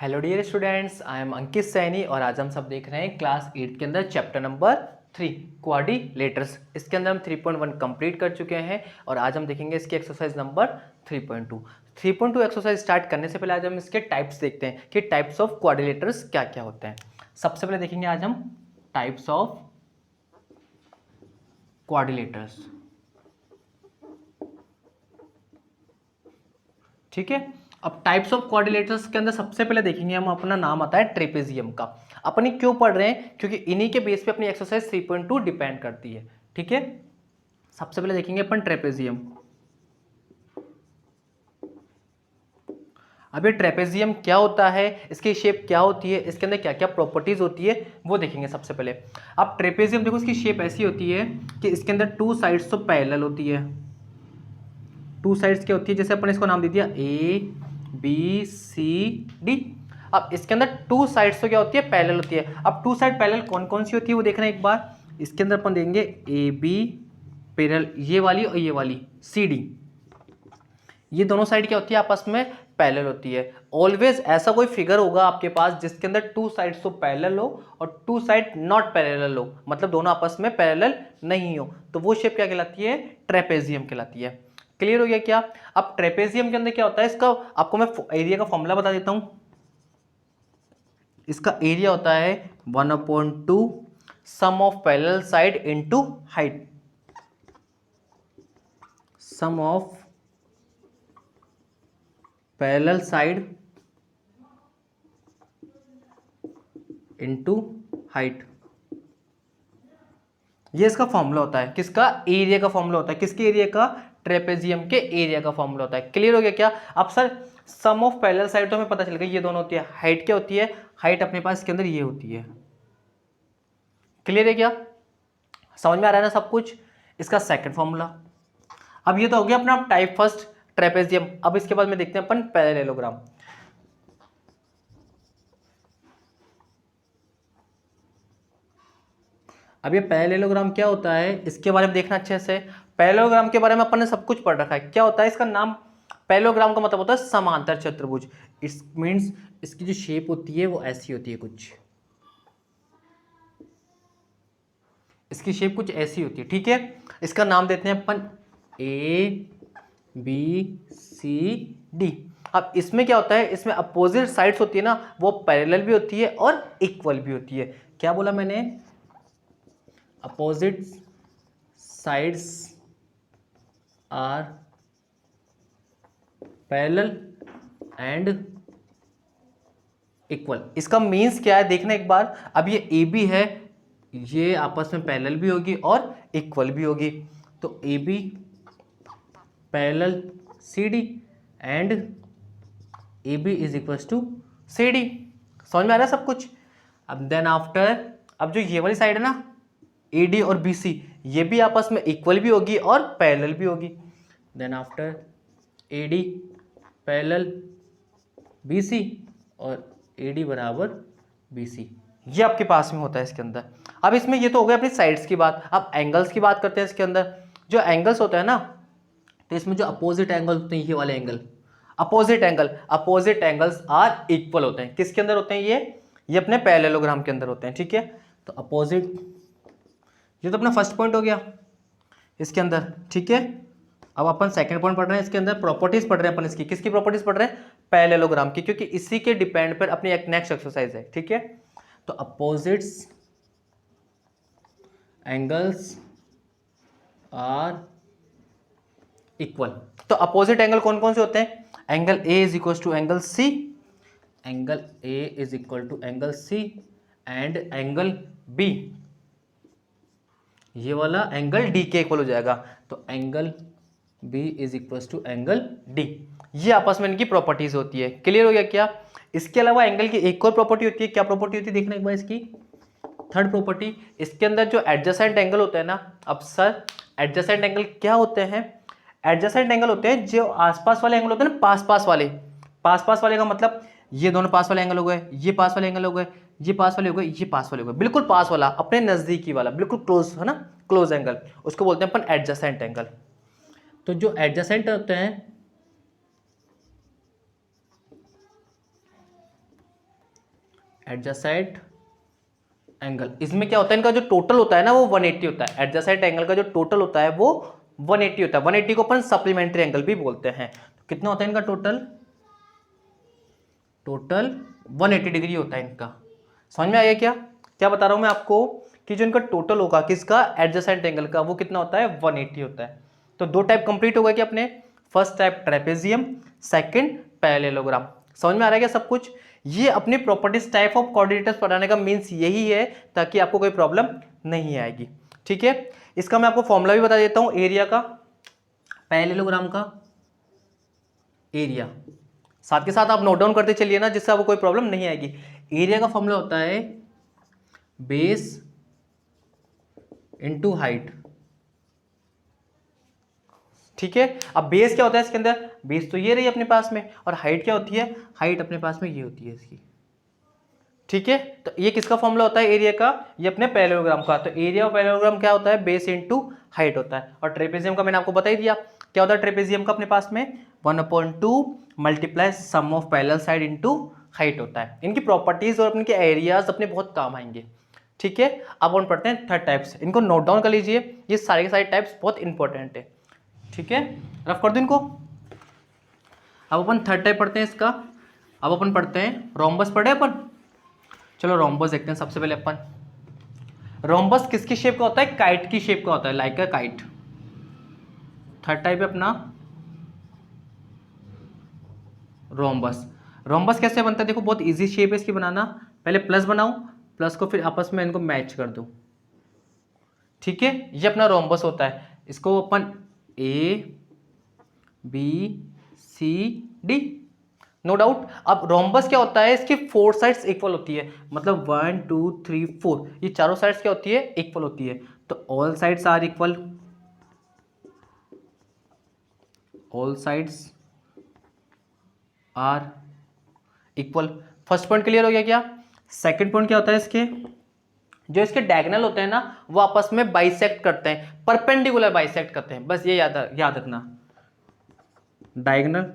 Hello dear students, I am Ankit Saini और आज हम सब देख रहे हैं क्लास 8 के अंदर चैप्टर नंबर 3 क्वाड्रिलेटर्स। इसके अंदर हम 3.1 कंप्लीट कर चुके हैं और आज हम देखेंगे इसकी एक्सरसाइज नंबर 3.2। 3.2 एक्सरसाइज स्टार्ट करने से पहले आज हम इसके टाइप्स देखते हैं कि टाइप्स ऑफ क्वाड्रिलेटर्स क्या क्या होते हैं। सबसे पहले देखेंगे आज हम टाइप्स ऑफ क्वाड्रिलेटर्स। ठीक है, अब टाइप्स ऑफ क्वाड्रिलेटर्स के अंदर सबसे पहले देखेंगे हम, अपना नाम आता है ट्रेपेजियम का। अपन क्यों पढ़ रहे हैं? क्योंकि इन्हीं के बेस पे अपनी एक्सरसाइज 3.2 डिपेंड करती है। ठीक है, सबसे पहले देखेंगे अपन ट्रेपेजियम। अब ये ट्रेपेजियम क्या होता है, इसकी शेप क्या होती है, इसके अंदर क्या क्या प्रॉपर्टीज होती है, वो देखेंगे सबसे पहले। अब ट्रेपेजियम देखो, इसकी शेप ऐसी होती है कि इसके अंदर टू साइड्स तो पैरेलल होती है। टू साइड्स क्या होती है, जैसे अपन इसको नाम दे दिया ए बी सी डी। अब इसके अंदर टू साइड्स तो क्या होती है, पैरेलल होती है। अब टू साइड पैरेलल कौन कौन सी होती है वो देखना एक बार। इसके अंदर अपन देंगे ए बी पैरेलल, ये वाली और ये वाली सी डी, ये दोनों साइड क्या होती है, आपस में पैरेलल होती है। ऑलवेज ऐसा कोई फिगर होगा आपके पास जिसके अंदर टू साइड्स तो पैरेलल हो और टू साइड नॉट पैरेलल हो, मतलब दोनों आपस में पैरेलल नहीं हो, तो वो शेप क्या कहलाती है, ट्रेपेजियम कहलाती है। क्लियर हो गया क्या? अब ट्रेपेजियम के अंदर क्या होता है, इसका आपको मैं एरिया का फॉर्मूला बता देता हूं। इसका एरिया होता है 1/2 sum of parallel side into height. Sum of parallel side into height, ये इसका फॉर्मूला होता है। किसका? एरिया का फॉर्मूला होता है। किसके एरिया का? ट्रेपेजियम के एरिया का फॉर्मूला होता है। क्लियर हो गया क्या? अब sir sum of parallel side तो हमें पता चल गया, ये दोनों होती है। हाइट क्या होती है? हाइट अपने पास इसके अंदर ये होती है। क्लियर है क्या? समझ में आ रहा है ना सब कुछ? इसका सेकंड फॉर्मूला। अब ये तो हो गया अपना टाइप फर्स्ट ट्रेपेजियम। अब इसके बाद में देखते हैं अपन पैरेललोग्राम। अब ये पैरेललोग्राम क्या होता है, इसके बारे में देखना अच्छे से। पैरेललोग्राम के बारे में अपन ने सब कुछ पढ़ रखा है। क्या होता है इसका नाम? पैरेललोग्राम का मतलब होता है समांतर चतुर्भुज। इट मींस इसकी जो शेप होती है वो ऐसी होती है, कुछ इसकी शेप कुछ ऐसी होती है। ठीक है, इसका नाम देते हैं अपन ए बी सी डी। अब इसमें क्या होता है, इसमें अपोजिट साइड्स होती है ना, वो पैरेलल भी होती है और इक्वल भी होती है। क्या बोला मैंने? Opposite sides are parallel and equal. इसका मीन्स क्या है देखना एक बार। अब ये ए बी है, ये आपस में पैरेलल भी होगी और इक्वल भी होगी, तो A B parallel C D and A B is equal to C D. समझ में आ रहा है सब कुछ? अब देन आफ्टर, अब जो ये वाली साइड है ना ए डी और बी सी, ये भी आपस में इक्वल भी होगी और पैरेलल भी होगी। Then after A D parallel B C और ए डी बराबर बी सी, ये आपके पास में होता है इसके अंदर। अब इसमें ये तो हो गया अपनी साइड्स की बात। अब एंगल्स की बात करते हैं। इसके अंदर जो एंगल्स होता है ना, तो इसमें जो अपोजिट एंगल होते हैं, ये वाले angle opposite angles are equal होते हैं। किसके अंदर होते हैं? ये अपने पैरेललोग्राम के अंदर होते हैं। ठीक है, तो अपोजिट, ये तो अपना फर्स्ट पॉइंट हो गया इसके अंदर। ठीक है, अब अपन सेकंड पॉइंट पढ़ रहे हैं। इसके अंदर प्रॉपर्टीज पढ़ रहे हैं अपन इसकी। किसकी प्रॉपर्टीज पढ़ रहे हैं? पैरेललोग्राम की, क्योंकि इसी के डिपेंड पर अपनी एक नेक्स्ट एक्सरसाइज है। ठीक है, तो अपोजिट्स एंगल्स आर इक्वल। तो अपोजिट एंगल कौन कौन से होते हैं? Angle A is equal to angle C, angle A is equal to angle C and angle B, ये वाला एंगल डी के इक्वल हो जाएगा, तो angle B is equal to angle D. ये आपस में इनकी प्रॉपर्टीज होती है। क्लियर हो गया क्या? इसके अलावा एंगल की एक और प्रॉपर्टी होती है। क्या प्रॉपर्टी होती है देखना एक बार इसकी। थर्ड प्रॉपर्टी, इसके अंदर जो एडजेसेंट एंगल होता है ना, अब सर एडजेसेंट एंगल क्या होते हैं? एडजेसेंट एंगल होते हैं जो आसपास वाले एंगल होते हैं ना, पास पास वाले। पास पास वाले का मतलब ये दोनों पास वाले एंगल हो गए, ये पास वाले एंगल हो गए, ये पास वाले हो गए, ये पास वाले हो गए। बिल्कुल पास वाला, अपने नजदीकी वाला, बिल्कुल क्लोज है ना, क्लोज एंगल, उसको बोलते हैं अपन एडजेसेंट एंगल। तो जो एडजेसेंट होते हैं, एडजेसेंट एंगल, इसमें क्या होता है, इनका जो टोटल होता है ना वो 180 होता है। एडजेसेंट एंगल का जो टोटल होता है वो 180 होता है। 180 को अपन सप्लीमेंट्री एंगल भी बोलते हैं। तो कितना होता है इनका टोटल 180 डिग्री होता है इनका। समझ में आ गया क्या क्या बता रहा हूं मैं आपको, कि जो इनका टोटल होगा किसका, एडजेसेंट एंगल का, वो कितना होता है 180 होता है। तो दो टाइप कंप्लीट हो गए कि अपने, first type trapezium, second parallelogram. समझ में आ रहा है क्या सब कुछ। ये अपनी प्रॉपर्टीज टाइप ऑफ कोऑर्डिनेटर्स पढ़ाने का मीन्स यही है, ताकि आपको कोई प्रॉब्लम नहीं आएगी। ठीक है, इसका मैं आपको फॉर्मूला भी बता देता हूं, एरिया का, पैरेललोग्राम का एरिया, साथ के साथ आप नोट डाउन करते चलिए ना, जिससे आपको कोई प्रॉब्लम नहीं आएगी। एरिया का फॉर्मूला होता है बेस इनटू हाइट। ठीक है, अब बेस क्या होता है इसके अंदर, बेस तो ये रही अपने पास में, और हाइट क्या होती है, हाइट अपने पास में ये होती है इसकी। ठीक है, तो ये किसका फॉर्मूला होता है एरिया का, ये अपने पैरेललोग्राम का। तो एरिया और पैरेललोग्राम क्या होता है, बेस इनटू हाइट होता है। और ट्रेपेजियम का मैंने आपको बता ही दिया क्या होता है ट्रेपेजियम का अपने पास में, 1/2 multiply sum of parallel side into height होता है। इनकी प्रॉपर्टीज और इनके एरियाज अपने बहुत काम आएंगे। ठीक है, अब हम पढ़ते हैं थर्ड टाइप्स, इनको नोट डाउन कर लीजिए, ये सारे के सारे टाइप्स बहुत इंपॉर्टेंट है। ठीक है, रफ कर दो इनको। अब अपन थर्ड टाइप पढ़ते हैं इसका। अब अपन पढ़ते हैं रोम्बस, पढ़े अपन, चलो रोम्बस देखते हैं सबसे पहले अपन। रोम्बस किसकी शेप का होता है, काइट की शेप का होता है, like a kite. Third type है अपना रोम्बस। रोम्बस कैसे बनता है, देखो बहुत इजी शेप है इसकी बनाना। पहले प्लस बनाओ, प्लस को फिर आपस में इनको मैच कर दो। ठीक है, ये अपना रोम्बस होता है। इसको अपन A B C D, no doubt. अब रोम्बस क्या होता है, इसकी 4 साइड्स इक्वल होती है, मतलब 1 2 3 4, ये चारों साइड्स क्या होती है, इक्वल होती है। तो all sides are equal, all sides are equal. First point clear हो गया क्या। सेकंड पॉइंट क्या होता है, इसके जो इसके डायगोनल होते हैं ना, वो आपस में बाइसेक्ट करते हैं, परपेंडिकुलर बाइसेक्ट करते हैं, बस ये याद रखना। Diagonal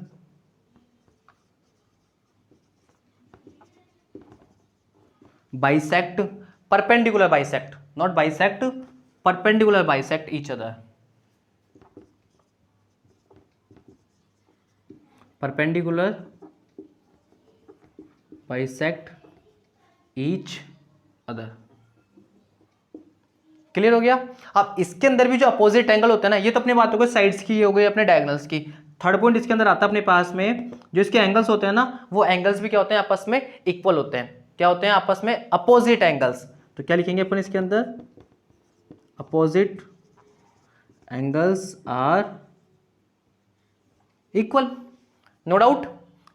bisect, perpendicular bisect, not bisect, perpendicular bisect each other, perpendicular bisect each other. Clear हो गया। अब इसके अंदर भी जो अपोजिट एंगल होता है ना, ये तो अपनी बात हो गई साइड्स की, हो गई अपने डायगोनल्स की। थर्ड पॉइंट इसके अंदर आता है अपने पास में, जो इसके एंगल्स होते हैं ना, वो एंगल्स भी क्या होते हैं, आपस में इक्वल होते हैं। क्या होते हैं आपस में, अपोजिट एंगल्स। तो क्या लिखेंगे अपन इसके अंदर, opposite angles are equal, no doubt.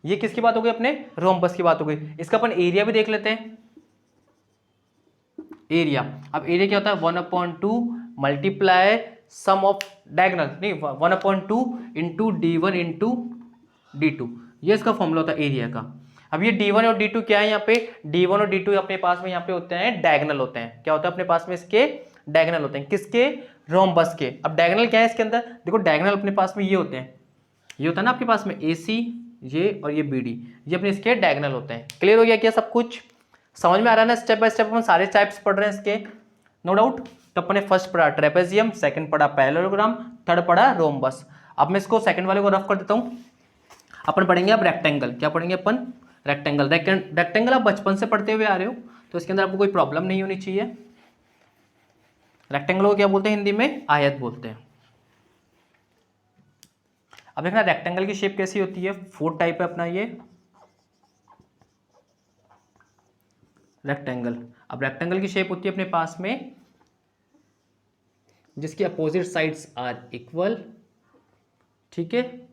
ये किसकी बात हो गई, अपने रोम्बस की बात हो गई। इसका अपन एरिया भी देख लेते हैं। एरिया, अब एरिया क्या होता है, 1/2 मल्टीप्लाई सम ऑफ डायगोनल, नहीं 1/2 इंटू D1 इंटू D2, ये इसका फॉर्मूला होता है एरिया का। अब ये D1 और D2 क्या है, यहाँ पे D1 और D2 अपने पास में यहाँ पे होते हैं डायगोनल होते हैं। क्या होता है अपने पास में, इसके डायगोनल होते हैं, किसके, रोम्बस के। अब डायगोनल क्या है इसके अंदर, देखो डायगोनल अपने पास में ये होते हैं, ये होता है ना आपके पास में AC, ये और ये BD, ये अपने इसके डायगोनल होते हैं। क्लियर हो गया क्या सब कुछ, समझ में आ रहा है ना। स्टेप बाय स्टेप अपन सारे टाइप्स पढ़ रहे हैं इसके, नो डाउट। तो अपने फर्स्ट पढ़ा ट्रेपेजियम, सेकंड पढ़ा पैरेललोग्राम, थर्ड पढ़ा रोम्बस। अब मैं इसको सेकंड वाले को रफ कर देता हूं। अपन पढ़ेंगे अब रेक्टेंगल। क्या पढ़ेंगे अपन, रेक्टेंगल। रेक्टेंगल आप बचपन से पढ़ते हुए आ रहे हो, तो इसके अंदर आपको कोई प्रॉब्लम नहीं होनी चाहिए। रेक्टेंगल को क्या बोलते हैं हिंदी में, आयत बोलते हैं। अब देखना रेक्टेंगल की शेप कैसी होती है, 4 टाइप है अपना ये रेक्टेंगल। अब रेक्टेंगल की शेप होती है अपने पास में, जिसकी अपोजिट साइड्स आर इक्वल। ठीक है,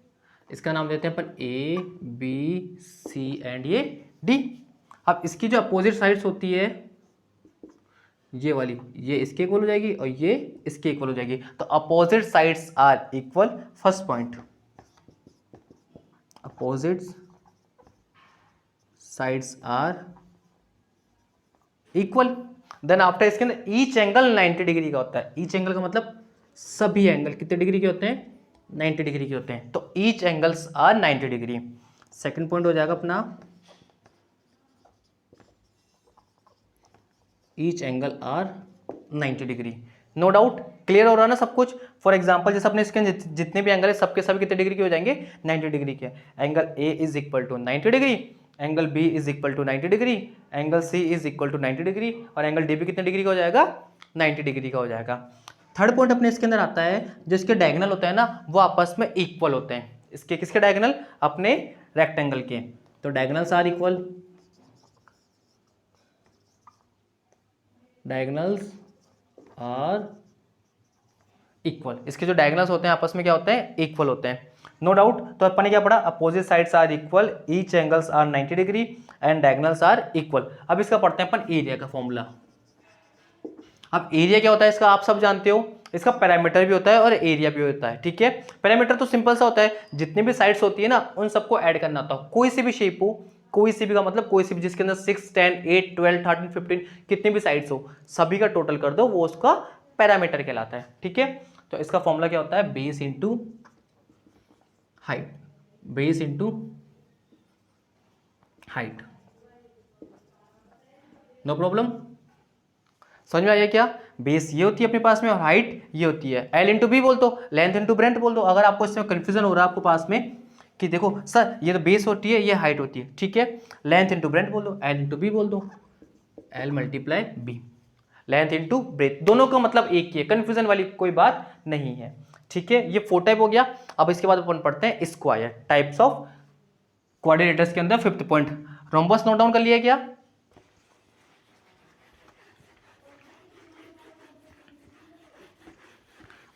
इसका नाम देते हैं अपन ABC एंड ये D। अब इसकी जो अपोजिट साइड्स होती है, ये वाली, ये इसके इक्वल हो जाएगी और ये इसके इक्वल हो जाएगी। तो opposite sides are equal, first point, opposite sides are equal. Then after इसके अंदर ईच एंगल 90 डिग्री का होता है। ईच एंगल का मतलब सभी एंगल कितने डिग्री के होते हैं, 90 डिग्री के होते हैं। तो each angles are 90 degree. Second point हो जाएगा अपना each angle are 90 degree. No doubt clear हो रहा है ना सब कुछ। फॉर एग्जाम्पल जैसे अपने इसके जितने भी एंगल है सबके सभी कितने डिग्री के हो जाएंगे, 90 डिग्री के। Angle A is equal to 90 degree, angle B is equal to 90 degree, angle C is equal to 90 degree, और एंगल डी भी कितने डिग्री का हो जाएगा, 90 डिग्री का हो जाएगा। थर्ड पॉइंट अपने इसके अंदर आता है, जो इसके डायगोनल होते हैं ना वो आपस में इक्वल होते हैं। इसके किसके डायगोनल, अपने रेक्टेंगल के। तो diagonals are equal, diagonals are equal. इसके जो डायगोनल्स होते हैं आपस में क्या होते हैं, इक्वल होते हैं। No doubt. तो अपन ने क्या पढ़ा, opposite sides are equal, each angles are 90 degree and diagonals are equal. अब इसका पढ़ते हैं अपन एरिया का फॉर्मूला। अब एरिया क्या होता है इसका आप सब जानते हो, इसका पैरामीटर भी होता है और एरिया भी होता है, ठीक है। पैरामीटर तो सिंपल सा होता है, जितनी भी साइड्स होती है ना उन सबको ऐड करना होता है। कोई सी भी शेप हो, कोई सी भी का मतलब कोई सी भी जिसके अंदर 6, 10, 8, 12, 13, 15 कितनी भी साइड्स हो सभी का टोटल कर दो, वो उसका पैरामीटर कहलाता है, ठीक है। तो इसका फॉर्मूला क्या होता है, base into height, base into height. No problem, समझ में आया क्या। बेस ये होती है अपने पास में और हाइट ये होती है। एल इंटू बी बोल दो, लेंथ इंटू ब्रेंथ बोल दो। अगर आपको इसमें कंफ्यूजन हो रहा है आपको पास में कि देखो सर ये तो बेस होती है ये हाइट होती है, ठीक है, लेंथ इंटू ब्रेंथ बोल दो, एल इंटू बी बोल दो, L multiply B, length into breadth, दोनों का मतलब एक ही है, कंफ्यूजन वाली कोई बात नहीं है, ठीक है। ये 4 टाइप हो गया। अब इसके बाद अपन पढ़ते हैं स्क्वायर, टाइप्स ऑफ क्वाड्रिलेटर्स के अंदर 5th point. Rhombus note down कर लिया क्या।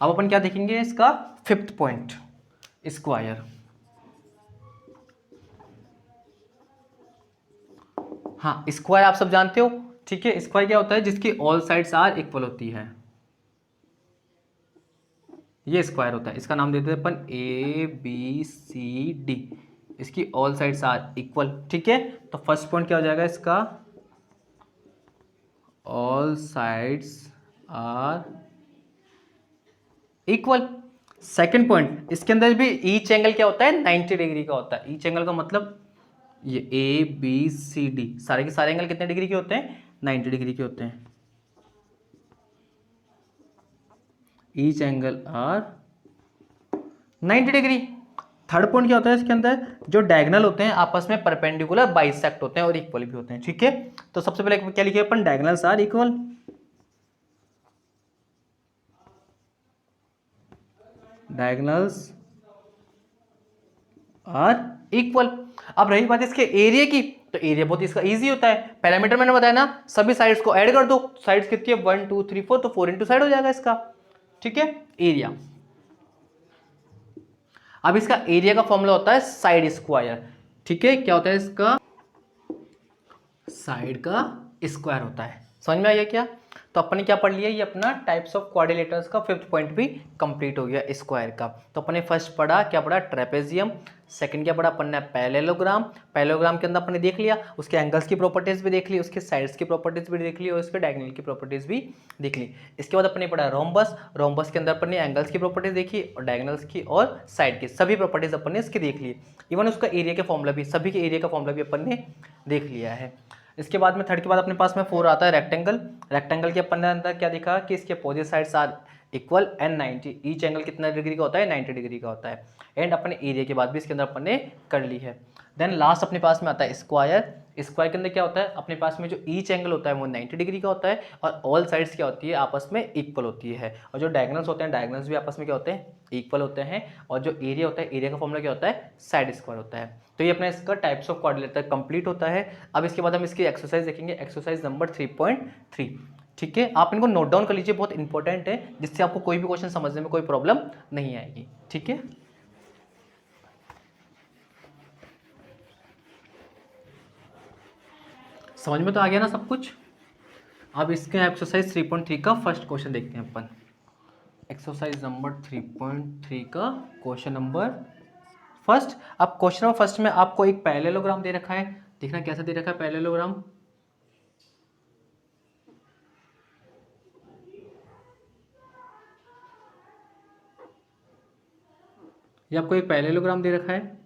अब अपन क्या देखेंगे, इसका 5th पॉइंट, स्क्वायर। हाँ स्क्वायर आप सब जानते हो, ठीक है। स्क्वायर क्या होता है, जिसकी ऑल साइड्स आर इक्वल होती है, ये स्क्वायर होता है। इसका नाम देते हैं अपन ए बी सी डी, इसकी ऑल साइड्स आर इक्वल, ठीक है। तो फर्स्ट पॉइंट क्या हो जाएगा इसका, all sides are equal. Second point, इसके अंदर भी ईच एंगल क्या होता है, 90 डिग्री का होता है। ईच एंगल का मतलब ये ए बी सी डी सारे के सारे एंगल कितने डिग्री के होते हैं, 90 डिग्री के होते हैं। Each angle are 90 degree. Third point क्या होता है इसके अंदर, जो डायगोनल होते हैं आपस में परपेंडिकुलर बाइसेक्ट होते हैं और इक्वल भी होते हैं, ठीक है। तो सबसे पहले क्या लिखे अपन, diagonals are equal, diagonals are equal. अब रही बात इसके एरिया की, तो एरिया बहुत इसका इजी होता है, पैरामीटर मैंने बताया ना, सभी साइड्स को ऐड कर दो। साइड्स कितनी है, 1 2 3 4, तो 4 इंटू साइड हो जाएगा इसका, ठीक है, एरिया। अब इसका एरिया का फॉर्मूला होता है साइड स्क्वायर, ठीक है। क्या होता है इसका, साइड का स्क्वायर होता है। समझ में आया क्या। तो अपन ने क्या पढ़ लिया, ये अपना टाइप्स ऑफ क्वाड्रिलेटर्स का 5th पॉइंट भी कंप्लीट हो गया स्क्वायर का। तो अपन ने फर्स्ट पढ़ा, क्या पढ़ा, ट्रेपेजियम। सेकंड क्या पढ़ा अपन ने, पैरेललोग्राम। पैरेललोग्राम के अंदर अपन ने देख लिया, उसके एंगल्स की प्रॉपर्टीज भी देख ली, उसके साइड्स की प्रॉपर्टीज भी देख ली और उसके डायगोनल की प्रॉपर्टीज भी देख ली। इसके बाद अपन ने पढ़ा रोम्बस। रोम्बस के अंदर अपन ने एंगल्स की प्रॉपर्टीज देखी और डायगोनल्स की और साइड की सभी प्रॉपर्टीज अपन ने इसकी देख ली। इवन उसका एरिया के फॉर्मूला भी, सभी के एरिया का फॉर्मूला भी अपन ने देख लिया है। इसके बाद में थर्ड के बाद अपने पास में 4 आता है रेक्टेंगल। रेक्टेंगल के अपन ने अंदर क्या देखा कि इसके opposite sides are equal and 90, each angle कितना डिग्री का होता है, 90 डिग्री का होता है। एंड अपने एरिया की बात भी इसके अंदर अपन ने कर ली है। देन लास्ट अपने पास में आता है स्क्वायर। स्क्वायर के अंदर क्या होता है, अपने पास में जो ईच एंगल होता है वो 90 डिग्री का होता है और ऑल साइड्स क्या होती है, आपस में इक्वल होती है। और जो डायगोनल्स होते हैं, डायगोनल्स भी आपस में क्या होते हैं, इक्वल होते हैं। और जो एरिया होता है, एरिया का फॉर्मूला क्या होता है, साइड स्क्वायर होता है। तो ये अपना इसका टाइप्स ऑफ क्वाड्रिलेटर कंप्लीट होता है। अब इसके बाद हम इसकी एक्सरसाइज देखेंगे, एक्सरसाइज नंबर 3.3, ठीक है। आप इनको नोट डाउन कर लीजिए, बहुत इंपॉर्टेंट है, जिससे आपको कोई भी क्वेश्चन समझने में कोई प्रॉब्लम नहीं आएगी, ठीक है। समझ में तो आ गया ना सब कुछ। अब इसके एक्सरसाइज 3.3 का फर्स्ट क्वेश्चन देखते हैं अपन। एक्सरसाइज नंबर 3.3 का क्वेश्चन नंबर फर्स्ट। अब क्वेश्चन नंबर फर्स्ट में आपको एक पैरेललोग्राम दे रखा है, देखना कैसा दे रखा है पैरेललोग्राम। ये आपको एक पैरेललोग्राम दे रखा है,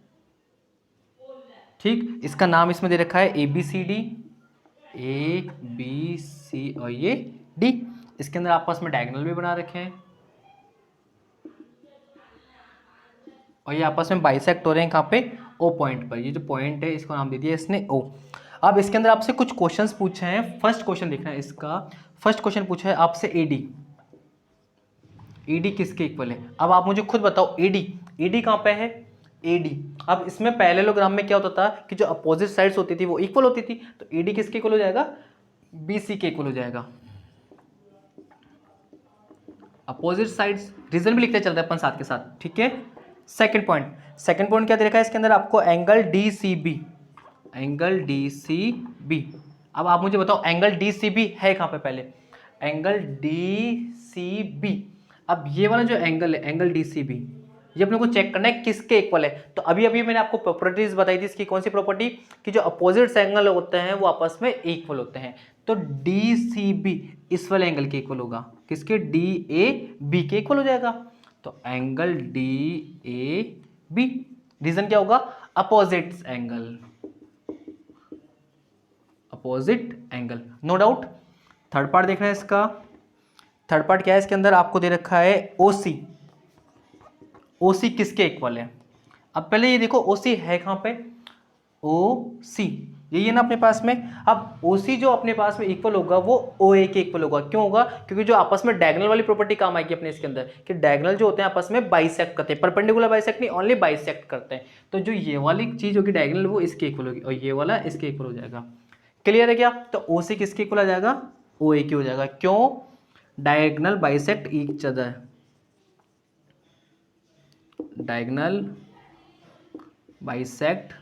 ठीक। इसका नाम इसमें दे रखा है ABCD, ए बी सी और ये डी। इसके अंदर आपस में डायगोनल भी बना रखे हैं और ये आपस में बाइसेक्ट हो रहे हैं कहाँ पे, ओ पॉइंट पर। ये जो पॉइंट है इसको नाम दे दिया इसने ओ। अब इसके अंदर आपसे कुछ क्वेश्चंस पूछे हैं। फर्स्ट क्वेश्चन देखना है इसका। फर्स्ट क्वेश्चन पूछा है आपसे एडी, ईडी किसके इक्वल है। अब आप मुझे खुद बताओ ईडी, ईडी कहाँ पे है, एडी। अब इसमें पैरेललोग्राम में क्या होता था कि जो अपोजिट साइड्स होती थी वो इक्वल होती थी, तो ईडी किसके इक्वल हो जाएगा, बीसी के इक्वल हो जाएगा। अपोजिट साइड्स, रीजन भी लिखते चलते हैं अपन साथ के साथ, ठीक है। सेकंड पॉइंट, सेकंड पॉइंट क्या दे रखा है इसके अंदर आपको, angle D C B, angle D C B. अब आप मुझे बताओ एंगल डी सी बी है कहाँ पे, पहले एंगल डी सी बी। अब ये वाला जो एंगल है एंगल डी सी बी, ये अपने को चेक करना है किसके इक्वल है। तो अभी अभी मैंने आपको प्रॉपर्टीज बताई थी इसकी, कौन सी प्रॉपर्टी, कि जो अपोजिट एंगल होते हैं वो आपस में इक्वल होते हैं। तो डी सी बी इस वाले एंगल के इक्वल होगा, किसके, डी ए बी के इक्वल हो जाएगा। तो angle D A B, reason क्या होगा, opposite angle, opposite angle, no doubt. Third part देखना है इसका। थर्ड पार्ट क्या है इसके अंदर, आपको दे रखा है ओसी, ओसी किसके इक्वल है। अब पहले ये देखो ओसी है कहां पे, ओ सी, यही है ना अपने पास में। अब ओसी जो अपने पास में इक्वल होगा वो ओ ए के इक्वल होगा। क्यों होगा, क्योंकि जो आपस में डायगोनल वाली प्रॉपर्टी काम आएगी अपने इसके अंदर, कि डायगोनल जो होते हैं आपस में बाइसेक्ट करते हैं, परपेंडिकुलर बाइसेक्ट नहीं, ओनली बाइसेक्ट करते हैं। तो जो ये वाली चीज होगी डायगोनल वो इसके इक्वल होगी और ये वाला इसके इक्वल हो जाएगा। क्लियर है क्या। तो ओ सी किसके इक्वल आ जाएगा, ओ ए के हो जाएगा। क्यों, diagonal bisect each other, diagonal bisect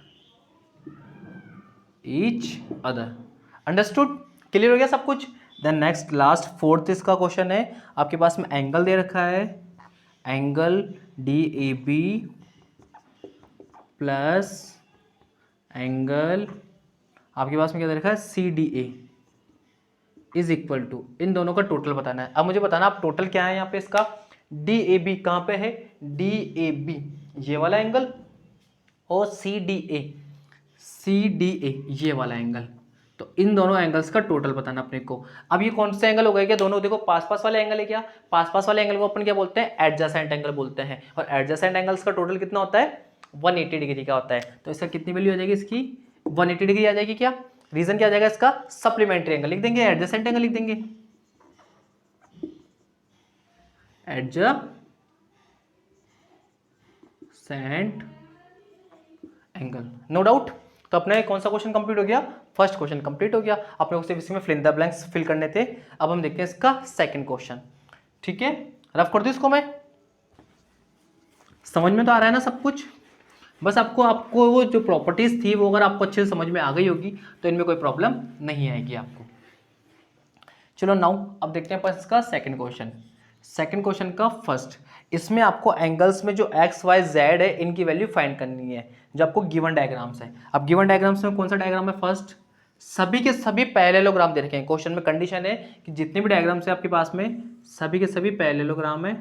each other. Understood, clear हो गया सब कुछ। देन नेक्स्ट लास्ट फोर्थ इसका क्वेश्चन है, आपके पास में एंगल दे रखा है, angle D A B plus angle आपके पास में क्या दे रखा है, C D A is equal to, इन दोनों का टोटल बताना है। अब मुझे बताना आप टोटल क्या है यहाँ पे इसका, डी ए बी कहाँ पे है, डी ए बी ये वाला एंगल और सी डी ए ये वाला एंगल। तो इन दोनों एंगल्स का टोटल बताना अपने को। अब ये कौन से एंगल हो गए क्या, दोनों देखो पास पास वाले एंगल है क्या, पास पास वाले एंगल को अपन क्या बोलते हैं, एडजेसेंट एंगल बोलते हैं। और एडजेसेंट एंगल्स का टोटल कितना होता है, 180 डिग्री का होता है। तो इसका कितनी वैल्यू आ जाएगी इसकी, 180 डिग्री आ जाएगी। क्या रीजन क्या आ जाएगा इसका, सप्लीमेंट्री एंगल लिख देंगे, एडजेसेंट एंगल लिख देंगे, एडजेसेंट एंगल, नो डाउट। तो अपने कौन सा क्वेश्चन कंप्लीट हो गया, फर्स्ट क्वेश्चन कंप्लीट हो गया। अपने को सिर्फ इसमें fill in the blanks fill करने थे। अब हम देखते हैं इसका सेकंड क्वेश्चन, ठीक है। रफ कर दूं इसको मैं, समझ में तो आ रहा है ना सब कुछ। बस आपको वो जो प्रॉपर्टीज थी वो अगर आपको अच्छे से समझ में आ गई होगी तो इनमें कोई प्रॉब्लम नहीं आएगी आपको। चलो नाउ अब देखते हैं अपन इसका सेकंड क्वेश्चन। सेकंड क्वेश्चन का फर्स्ट, इसमें आपको एंगल्स में जो एक्स वाई जेड है इनकी वैल्यू फाइंड करनी है, जो आपको गिवन डायग्राम्स है। अब गिवन डायग्राम्स में कौन सा डायग्राम है, फर्स्ट सभी के सभी पैरेललोग्राम दे रखे हैं। क्वेश्चन में कंडीशन है कि जितने भी डायग्राम्स है आपके पास में सभी के सभी पैरेललोग्राम है,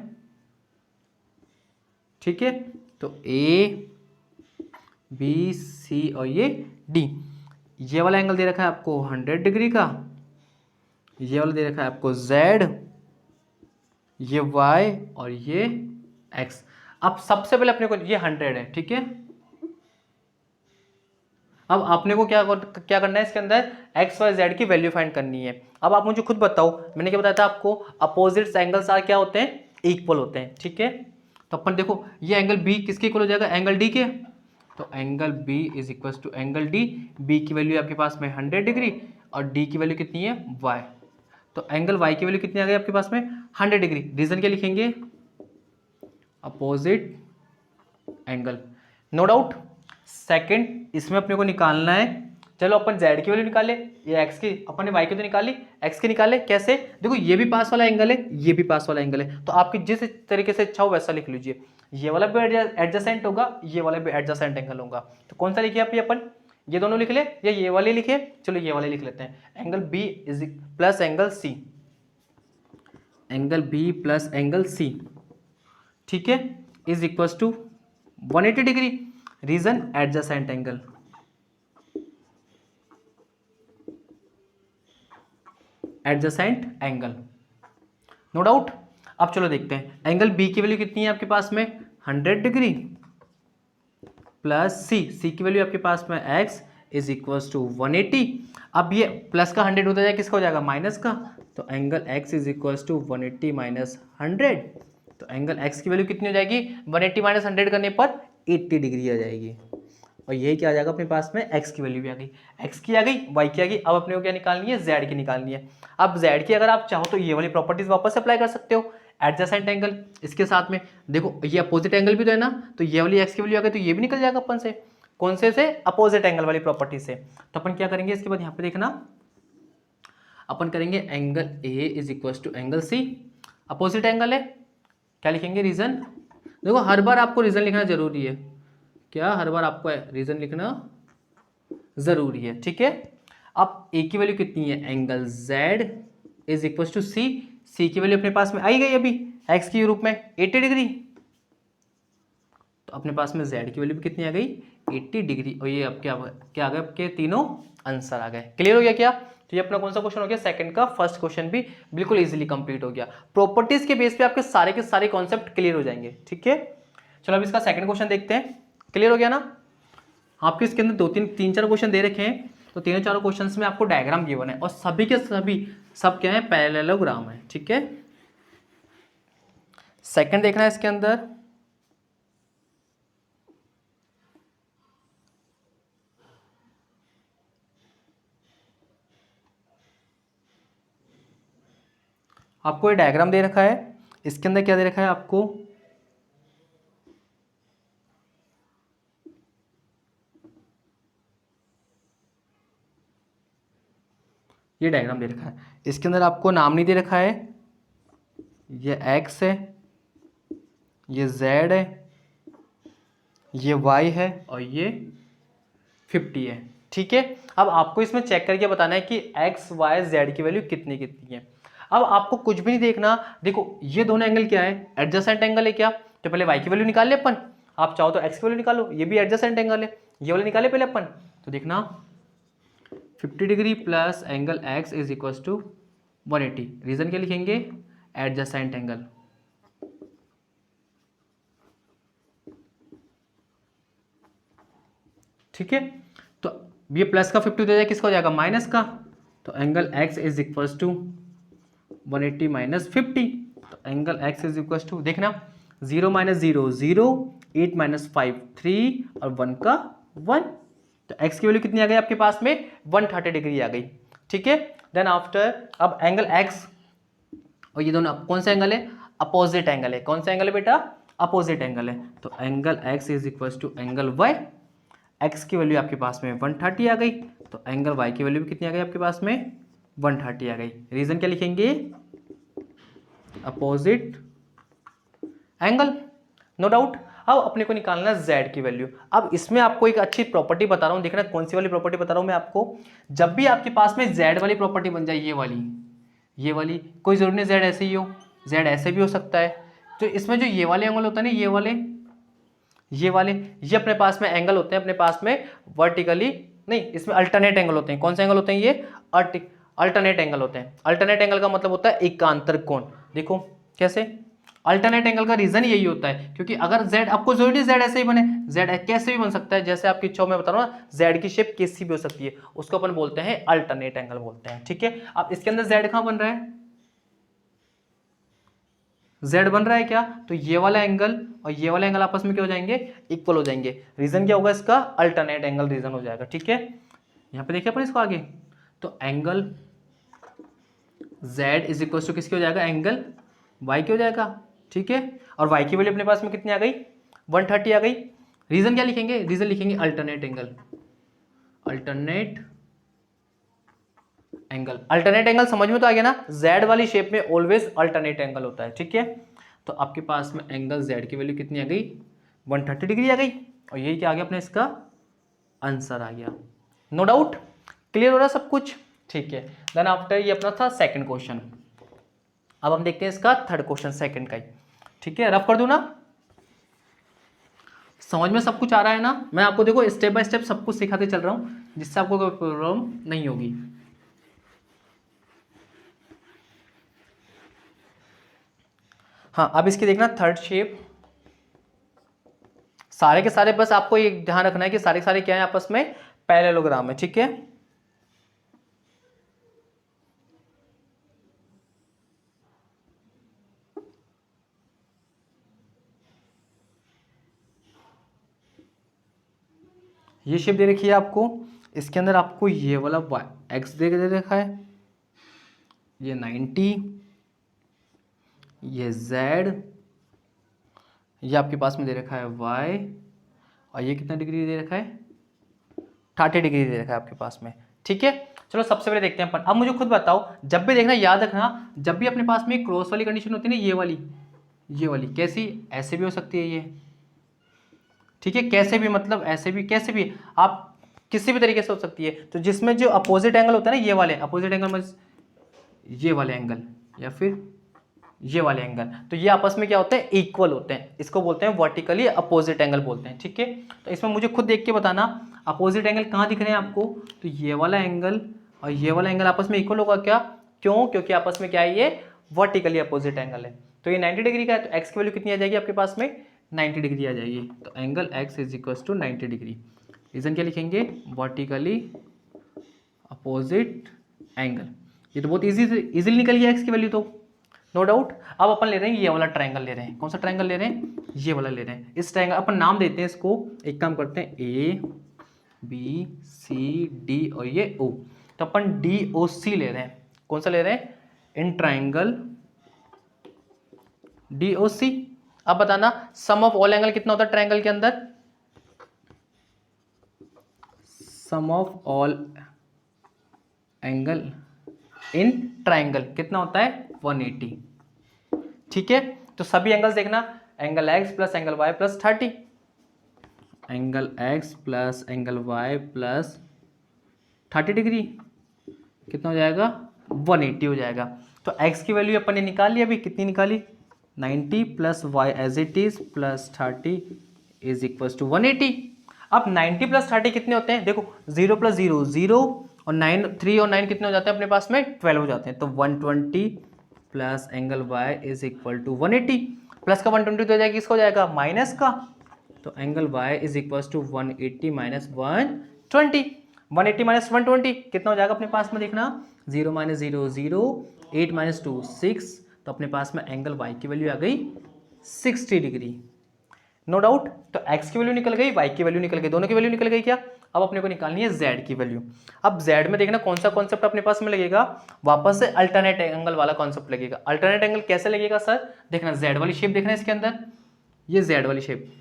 ठीक है। तो ए बी सी और ये डी, ये वाला एंगल दे रखा है आपको 100 डिग्री का, ये वाला दे रखा है आपको z, ये y और ये x। अब सबसे पहले अपने को ये 100 है, ठीक है। अब आपने को क्या करना है इसके अंदर, x y z की वैल्यू फाइंड करनी है। अब आप मुझे खुद बताओ, मैंने क्या बताया था आपको, अपोजिट एंगल्स क्या होते हैं, इक्वल होते हैं, ठीक है। तो अपन देखो ये एंगल b किसके इक्वल हो जाएगा, एंगल d के। तो angle b is equal to angle d, b की वैल्यू आपके पास में 100 डिग्री और d की वैल्यू कितनी है, y। तो एंगल y की वैल्यू कितनी आ गई आपके पास में, 100 डिग्री। रीजन क्या लिखेंगे, opposite angle, no doubt. Second इसमें अपने को निकालना है, चलो अपन z की वैल्यू निकाले, ये x की, अपन ने y की तो निकाली, x की निकाले कैसे, देखो ये भी पास वाला एंगल है, ये भी पास वाला एंगल है, तो आपकी जिस तरीके से इच्छा हो वैसा लिख लीजिए। ये वाला भी एडजेसेंट होगा, ये वाला भी एडजेसेंट एंगल होगा। तो कौन सा लिखिए आप, अपन ये दोनों लिख ले या ये वाले लिखे, चलो ये वाले लिख लेते हैं। Angle b is plus angle c, angle b plus angle c, ठीक है, is equal to 180 degree. Reason adjacent angle, adjacent angle, no doubt. अब चलो देखते हैं एंगल बी की वैल्यू कितनी है आपके पास में 100 डिग्री प्लस सी की वैल्यू आपके पास में x इज इक्वल्स टू 180। अब ये प्लस का 100 होता जाए किसका हो जाएगा माइनस का, तो angle x is equals to 180 minus 100, तो एंगल x की वैल्यू कितनी हो जाएगी 180 माइनस 100 करने पर 80 डिग्री आ जाएगी। और यही क्या आ जाएगा अपने पास में x की वैल्यू भी आ गई, x की आ गई, y की आ गई। अब अपने को क्या निकालनी है z की निकालनी है। अब z की अगर आप चाहो तो ये वाली प्रॉपर्टीज वापस अप्लाई कर सकते हो, एडजेसेंट एंगल इसके साथ में, देखो ये अपोजिट एंगल भी तो है ना, तो ये वाली x की वैल्यू आ गई तो ये भी निकल जाएगा अपन से, कौन से अपोजिट एंगल वाली प्रॉपर्टी से। तो अपन क्या करेंगे इसके बाद यहाँ पे देखना, अपन करेंगे angle a is equal to angle c, opposite angle है, क्या लिखेंगे रीजन। देखो हर बार आपको रीजन लिखना जरूरी है, क्या हर बार आपको रीजन लिखना जरूरी है, ठीक है। अब a की वैल्यू कितनी है angle z is equal to c की वैल्यू अपने पास में आई गई अभी x के रूप में 80 डिग्री, तो अपने पास में z की वैल्यू भी कितनी आ गई 80 डिग्री। और ये अब क्या आ गए आपके तीनों आंसर आ गए, क्लियर हो गया क्या। तो ये अपना कौन सा क्वेश्चन हो गया सेकंड का, फर्स्ट क्वेश्चन भी बिल्कुल इजीली कंप्लीट हो गया। प्रॉपर्टीज के बेस पे आपके सारे के सारे कॉन्सेप्ट क्लियर हो जाएंगे, ठीक है। चलो अब इसका सेकंड क्वेश्चन देखते हैं, क्लियर हो गया ना। आपके इसके अंदर तीन चार क्वेश्चन दे रखे हैं, तो तीनों चारों क्वेश्चन में आपको डायग्राम गिवन है और सभी के सभी सब क्या है पैरेललोग्राम है, ठीक है। सेकंड देखना है इसके अंदर, आपको ये डायग्राम दे रखा है, इसके अंदर क्या दे रखा है आपको, ये डायग्राम दे रखा है, इसके अंदर आपको नाम नहीं दे रखा है, ये x है, ये z है, ये y है और ये 50 है, ठीक है। अब आपको इसमें चेक करके बताना है कि x y z की वैल्यू कितनी कितनी है। अब आपको कुछ भी नहीं देखना, देखो ये दोनों एंगल क्या है एडजेसेंट एंगल है क्या, तो पहले y की वैल्यू निकाल ले अपन, आप चाहो तो x की वैल्यू निकालो, ये भी एडजेसेंट एंगल है, ये वाले निकाले पहले अपन। तो देखना 50 degree plus angle x is equal to 180, reason क्या लिखेंगे एडजेसेंट एंगल, ठीक है। तो ये प्लस का 50 दे जाए किसका हो जाएगा माइनस का, तो angle x is equal to 180 minus 50, तो angle x is equal to देखना 0 माइनस 0 0, 8 माइनस 5 3 और 1 का 1, तो x की वैल्यू कितनी आ गई आपके पास में 130 डिग्री आ गई, ठीक है। देन आफ्टर अब एंगल x और ये दोनों कौन सा एंगल है अपोजिट एंगल है, कौन सा एंगल है बेटा अपोजिट एंगल है, तो angle x is equal to angle y, x की वैल्यू आपके पास में 130 आ गई, तो एंगल y की वैल्यू भी कितनी आ गई आपके पास में 130 आ गई, रीजन क्या लिखेंगे अपोजिट एंगल, नो डाउट। अब अपने को निकालना है z की वैल्यू। अब इसमें आपको एक अच्छी प्रॉपर्टी बता रहा हूं, देखना कौन सी वाली प्रॉपर्टी बता रहा हूं मैं आपको, जब भी आपके पास में z वाली प्रॉपर्टी बन जाए ये वाली कोई जरूरी नहीं z ऐसे ही हो, z ऐसे भी हो सकता है, तो इसमें जो ये वाले एंगल होता है ना ये वाले ये अपने पास में एंगल होते हैं अपने पास में वर्टिकली नहीं, इसमें अल्टरनेट एंगल होते हैं, कौन से एंगल होते हैं ये अल्टरनेट एंगल होते हैं। अल्टरनेट एंगल का मतलब होता है एकांतर कोण, देखो कैसे अल्टरनेट एंगल का रीजन यही होता है, क्योंकि अगर z आपको जरूरी z ऐसे ही बने, z कैसे भी बन सकता है, जैसे आपकी इच्छा में बता रहा हूँ ना z की शेप कैसी भी हो सकती है, उसको अपन बोलते हैं अल्टरनेट एंगल बोलते हैं, ठीक है। अब इसके अंदर z कहाँ बन रहा है z बन रहा है क्या, तो ये वाला एंगल और ये वाला एंगल आपस में क्या हो जाएंगे इक्वल हो जाएंगे, रीजन क्या होगा इसका अल्टरनेट एंगल रीजन हो जाएगा, ठीक है। यहाँ पे देखिए अपन इसको आगे, तो angle z is equal to किसके हो जाएगा एंगल y के हो जाएगा, ठीक है। और y की वैल्यू अपने पास में कितनी आ गई 130 आ गई, रीजन क्या लिखेंगे, रीजन लिखेंगे अल्टरनेट एंगल, अल्टरनेट एंगल समझ में तो आ गया ना, z वाली शेप में ऑलवेज अल्टरनेट एंगल होता है, ठीक है। तो आपके पास में एंगल z की वैल्यू कितनी आ गई 130 डिग्री आ गई, और यही क्या आ गया अपने इसका आंसर आ गया, नो डाउट क्लियर हो रहा सब कुछ, ठीक है। देन आफ्टर ये अपना था सेकंड क्वेश्चन, अब हम देखते हैं इसका थर्ड क्वेश्चन सेकंड का ही, ठीक है। रफ कर दूं ना, समझ में सब कुछ आ रहा है ना, मैं आपको देखो स्टेप बाय स्टेप सब कुछ सिखाते चल रहा हूं जिससे आपको कोई प्रॉब्लम नहीं होगी। हाँ, अब इसकी देखना थर्ड शेप, सारे के सारे बस आपको ये ध्यान रखना है कि सारे के सारे क्या है आपस में पैरेललोग्राम है, ठीक है। ये शेप दे रखी है आपको, इसके अंदर आपको ये वाला एक्स दे रखा है, ये 90, ये z, ये आपके पास में दे रखा है y, और ये कितना डिग्री दे रखा है 30 डिग्री दे रखा है आपके पास में, ठीक है। चलो सबसे पहले देखते हैं अपन। अब मुझे खुद बताओ, जब भी देखना याद रखना, जब भी अपने पास में क्रॉस वाली कंडीशन होती है ना, ये वाली कैसी, ऐसे भी हो सकती है ये, ठीक है, कैसे भी मतलब ऐसे भी, कैसे भी आप किसी भी तरीके से हो सकती है। तो जिसमें जो अपोजिट एंगल होता है ना, ये वाले अपोजिट एंगल में ये वाले एंगल या फिर ये वाले एंगल, तो ये आपस में क्या होते हैं, इक्वल होते हैं, इसको बोलते हैं वर्टिकली अपोजिट एंगल बोलते हैं, ठीक है। तो इसमें मुझे खुद देख के बताना अपोजिट एंगल कहाँ दिख रहे हैं आपको, तो ये वाला एंगल और ये वाला एंगल आपस में इक्वल होगा क्या, क्यों, क्योंकि आपस में क्या है, ये वर्टिकली अपोजिट एंगल है। तो ये 90 डिग्री का है, तो एक्स की वैल्यू कितनी आ जाएगी आपके पास में, 90 डिग्री आ जाएगी। तो angle X is equal to 90 degree. Reason क्या लिखेंगे, वर्टिकली अपोजिट एंगल। ये तो बहुत इजीली निकल गया एक्स की वैल्यू, तो नो डाउट। अब अपन ले रहे हैं ये वाला ट्रायंगल ले रहे हैं, कौन सा ट्रायंगल ले रहे हैं, ये वाला ले रहे हैं। इस ट्रायंगल अपन नाम देते हैं इसको, एक काम करते हैं ए बी सी डी और ये ओ, तो अपन डी ओ सी ले रहे हैं। कौन सा ले रहे हैं, इन ट्रायंगल डी ओ सी। अब बताना सम ऑफ ऑल एंगल कितना होता है ट्रायंगल के अंदर, sum of all angle in triangle कितना होता है, 180, ठीक है। तो सभी एंगल्स देखना, angle X plus angle Y plus 30, angle X plus angle Y plus 30 degree कितना हो जाएगा, 180 हो जाएगा। तो एक्स की वैल्यू अपन ने निकाल ली, अभी कितनी निकाली, 90 plus Y as it is plus 30 is equal to 180। अब 90 प्लस 30 कितने होते हैं, देखो 0 प्लस 0 0 और 9 3 और 9 कितने हो जाते हैं अपने पास में, 12 हो जाते हैं। तो 120 plus angle Y is equal to 180, plus का 120 तो हो जाएगा, किसका हो जाएगा, माइनस का। तो angle Y is equal to 180 minus 120, 180 minus 120 कितना हो जाएगा अपने पास में, देखना 0 माइनस 0 0, 8 माइनस 2 6, तो अपने पास में एंगल वाई की वैल्यू आ गई 60 डिग्री, नो डाउट। तो x की वैल्यू निकल गई, y की वैल्यू निकल गई, दोनों की वैल्यू निकल गई क्या। अब अपने को निकालनी है z की वैल्यू। अब z में देखना कौन सा कॉन्सेप्ट अपने पास में लगेगा, वापस से अल्टरनेट एंगल वाला कॉन्सेप्ट लगेगा। अल्टरनेट एंगल कैसे लगेगा सर, देखना z वाली शेप देखना इसके अंदर, ये z वाली शेप,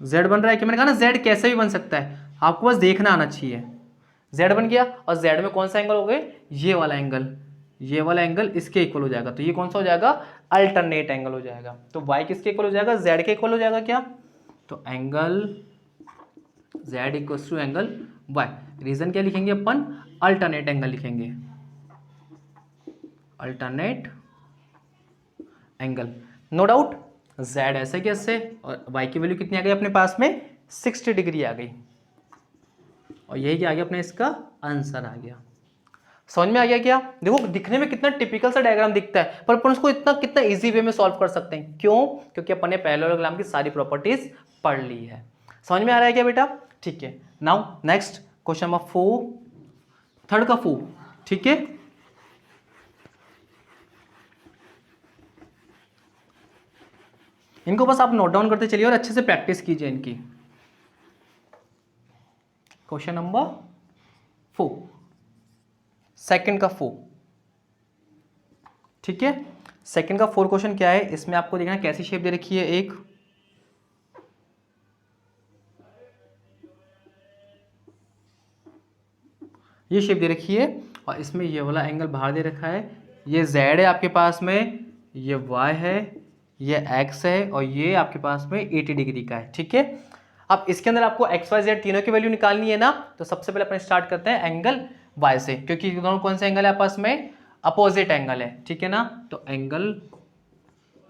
z बन रहा है कि, मैंने कहा ना z कैसे भी बन सकता है, आपको बस देखना आना चाहिए। z बन गया, और z में कौन सा एंगल हो गए, ये वाला एंगल, ये वाला एंगल इसके इक्वल हो जाएगा, तो ये कौन सा हो जाएगा, अल्टरनेट एंगल हो जाएगा। तो y किसके इक्वल हो जाएगा, z के इक्वल हो जाएगा क्या, तो angle z equal to angle y। Reason क्या लिखेंगे अपन, अल्टरनेट एंगल लिखेंगे, alternate angle, no doubt. z ऐसे कैसे, और y की वैल्यू कितनी आ गई अपने पास में, 60 डिग्री आ गई, और यही क्या आ गया अपने इसका आंसर आ गया। समझ में आ गया क्या, देखो दिखने में कितना टिपिकल सा डायग्राम दिखता है, पर अपन उसको इतना कितना इजी वे में सॉल्व कर सकते हैं, क्यों, क्योंकि अपन ने पैरेललोग्राम की सारी प्रॉपर्टीज पढ़ ली है। समझ में आ रहा है क्या बेटा, ठीक है। Now next question number 4, third का 4, ठीक है। इनको बस आप नोट डाउन करते चलिए और अच्छे से प्रैक्टिस कीजिए इनकी। क्वेश्चन नंबर 4, सेकंड का 4, ठीक है। सेकंड का 4 क्वेश्चन क्या है, इसमें आपको देखना कैसी शेप दे रखी है, एक ये शेप दे रखी है, और इसमें ये वाला एंगल बाहर दे रखा है, ये z है आपके पास में, ये y है, ये x है, और ये आपके पास में 80 डिग्री का है, ठीक है। अब इसके अंदर आपको x y z तीनों की वैल्यू निकालनी है ना, तो सबसे पहले अपन स्टार्ट करते हैं एंगल y से, क्योंकि दोनों कौन सा एंगल है आपस में, अपोजिट एंगल है, ठीक है ना। तो angle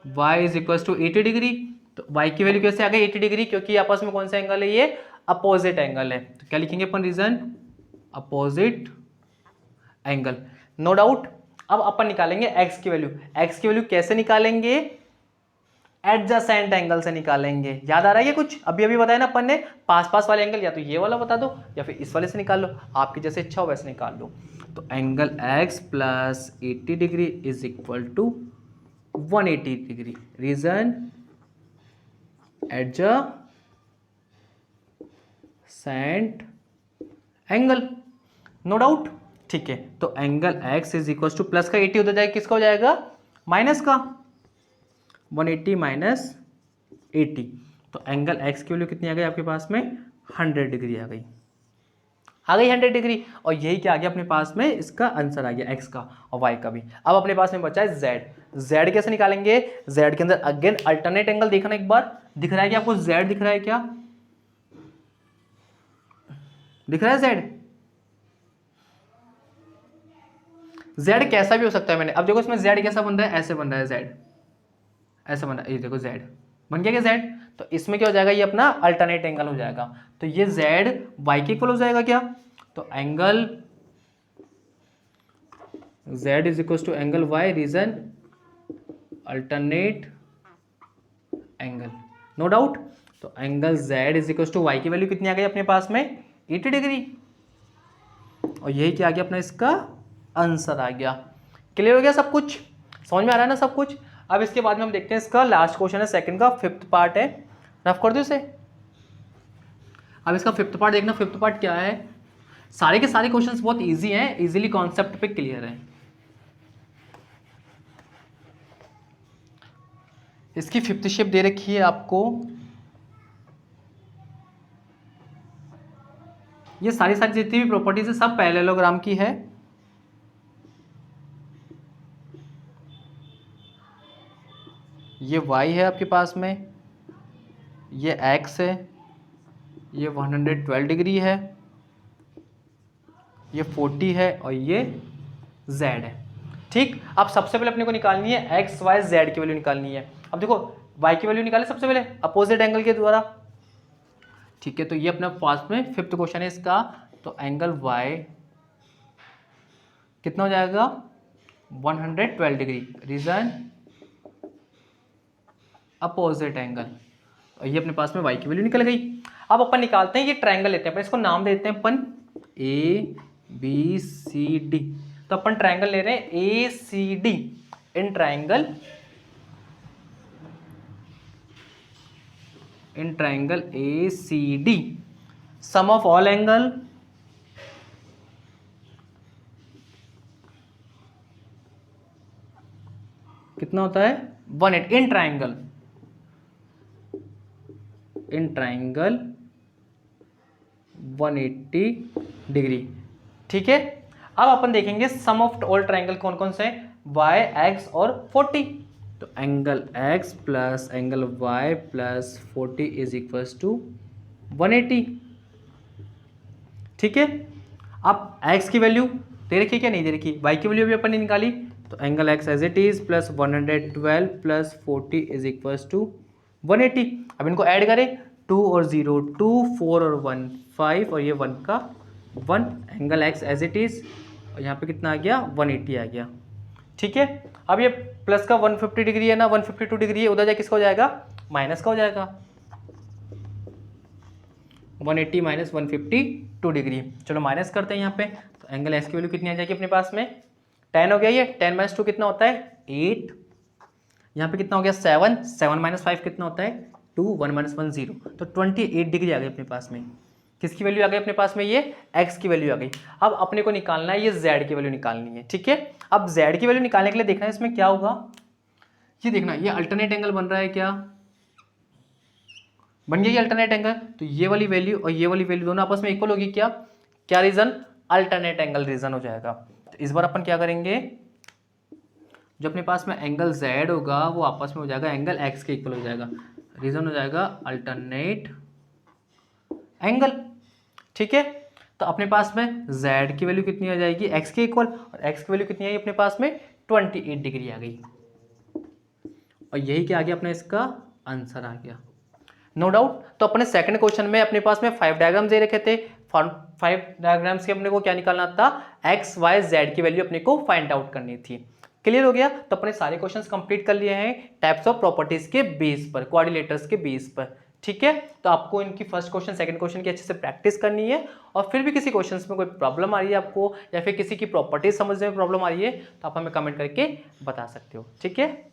y is equal to 80 degree, तो y की वैल्यू कैसे आ गई 80 डिग्री, क्योंकि आपस में कौन सा एंगल है, ये अपोजिट एंगल है। तो क्या लिखेंगे अपन, reason opposite angle, no doubt. अब अपन निकालेंगे एक्स की वैल्यू। एक्स की वैल्यू कैसे निकालेंगे? एडजेसेंट एंगल से निकालेंगे। याद आ रहा है ये कुछ? अभी अभी बताया ना अपन ने, पास पास वाले एंगल या तो ये वाला बता दो या फिर इस वाले से निकाल लो, आपकी जैसे इच्छा हो वैसे निकाल लो। तो angle x plus 80 degree is equal to 180 degree. Reason adjacent angle, no doubt. ठीक है, तो angle x is equal to plus का 80 होता जाएगा, किसका हो जाएगा? माइनस का। 180 माइनस 80, तो एंगल x की वैल्यू कितनी आ गई आपके पास में? 100 डिग्री आ गई। 100 डिग्री। और यही क्या आ गया अपने पास में? इसका आंसर आ गया x का और y का भी। अब अपने पास में बचा है z। z कैसे निकालेंगे? z के अंदर अगेन अल्टरनेट एंगल देखना एक बार। दिख रहा है क्या आपको? z दिख रहा है क्या? दिख रहा है z? z कैसा भी हो सकता है। मैंने अब देखो इसमें z कैसा बन रहा है? ऐसे बन रहा है z, ऐसा बन रहा है। ये देखो z बन गया क्या z? तो इसमें क्या हो जाएगा? ये अपना अल्टरनेट एंगल हो जाएगा। तो ये z y के इक्वल हो जाएगा क्या? तो angle z is equal to angle y, reason alternate angle, no doubt. तो angle z is equal to y की वैल्यू कितनी आ गई अपने पास में? 80 डिग्री। और यही क्या आ गया अपना इसका आंसर आ गया। क्लियर हो गया सब कुछ? समझ में आ रहा है ना सब कुछ? अब इसके बाद में हम देखते हैं इसका लास्ट क्वेश्चन है, सेकंड का फिफ्थ पार्ट है। रफ कर दो इसे। अब इसका फिफ्थ पार्ट देखना। फिफ्थ पार्ट क्या है? सारे के सारे क्वेश्चंस बहुत इजी हैं, इजीली कॉन्सेप्ट पे क्लियर है। इसकी फिफ्थ शेप दे रखी है आपको। ये सारी सारी जितनी भी प्रॉपर्टीज है सब पैरेललोग्राम की है। ये y है आपके पास में, ये x है, ये 112 डिग्री है, ये 40 है और ये z है। ठीक, अब सबसे पहले अपने को निकालनी है x y z की वैल्यू निकालनी है। अब देखो y की वैल्यू निकाले सबसे पहले अपोजिट एंगल के द्वारा। ठीक है, तो ये अपना पास में फिफ्थ क्वेश्चन है इसका। तो एंगल y कितना हो जाएगा? 112 डिग्री, रीजन अपोजिट एंगल। और ये अपने पास में y की वैल्यू निकल गई। अब अपन निकालते हैं ये ट्रायंगल लेते हैं अपन, इसको नाम देते हैं अपन ABCD। तो अपन ट्रायंगल ले रहे हैं ACD। In triangle ACD sum of all angle कितना होता है? 180 इन ट्रायंगल 180 डिग्री। ठीक है, अब अपन देखेंगे सम ऑफ ऑल ट्रायंगल कौन कौन से हैं? y, x और 40। तो angle x plus angle y plus 40 is equal to 180। ठीक है, अब x की वैल्यू दे रखी है क्या? नहीं दे रखी। y की वैल्यू भी अपन ने निकाली। तो angle x as it is plus 112 plus 40 is equal to 180। अब इनको ऐड करें, 2 और 0 2, 4 और 1 5 और ये 1 का 1। Angle x as it is और यहाँ पे कितना आ गया? 180 आ गया। ठीक है, अब ये प्लस का 150 डिग्री है ना, 152 डिग्री है, उधर जाए किसका हो जाएगा? माइनस का हो जाएगा। 180 माइनस 152 डिग्री। चलो माइनस करते हैं यहाँ पे। तो एंगल x की वैल्यू कितनी आ जाएगी अपने पास में? 10 हो गया। ये 10 माइनस 2 कितना होता है? 8। यहाँ पे कितना हो गया? 7। 7 माइनस 5 कितना होता है? 2। 1 माइनस 1 0। तो 28 डिग्री आ गई अपने पास में। किसकी वैल्यू आ गई अपने पास में? ये x की वैल्यू आ गई। अब अपने को निकालना है ये z की वैल्यू निकालनी है। ठीक है, अब z की वैल्यू निकालने के लिए देखना है इसमें क्या होगा। ये देखना, ये अल्टरनेट एंगल बन रहा है क्या? बन गया ये अल्टरनेट एंगल। तो ये वाली वैल्यू और ये वाली वैल्यू दोनों आपस में इक्वल होगी क्या? क्या रीजन? अल्टरनेट एंगल रीजन हो जाएगा। तो इस बार अपन क्या करेंगे, जो अपने पास में एंगल z होगा वो आपस में हो जाएगा एंगल x के इक्वल हो जाएगा। रीजन हो जाएगा अल्टरनेट एंगल। ठीक है, तो अपने पास में z की वैल्यू कितनी आ जाएगी? x के इक्वल। और x की वैल्यू कितनी आई अपने पास में? 28 डिग्री आ गई। और यही क्या आ गया अपना इसका आंसर आ गया, नो डाउट। तो अपने सेकंड क्वेश्चन में अपने पास में 5 डायग्राम दे रखे थे। फाइव डायग्राम्स के अपने को क्या निकालना था, एक्स वाई जेड की वैल्यू अपने को फाइंड आउट करनी थी। क्लियर हो गया? तो अपने सारे क्वेश्चंस कंप्लीट कर लिए हैं टाइप्स ऑफ प्रॉपर्टीज के बेस पर, कोऑर्डिनेटर्स के बेस पर। ठीक है, तो आपको इनकी फर्स्ट क्वेश्चन सेकंड क्वेश्चन की अच्छे से प्रैक्टिस करनी है, और फिर भी किसी क्वेश्चंस में कोई प्रॉब्लम आ रही है आपको, या फिर किसी की प्रॉपर्टीज समझने में प्रॉब्लम आ रही है, तो आप हमें कमेंट करके बता सकते हो। ठीक है।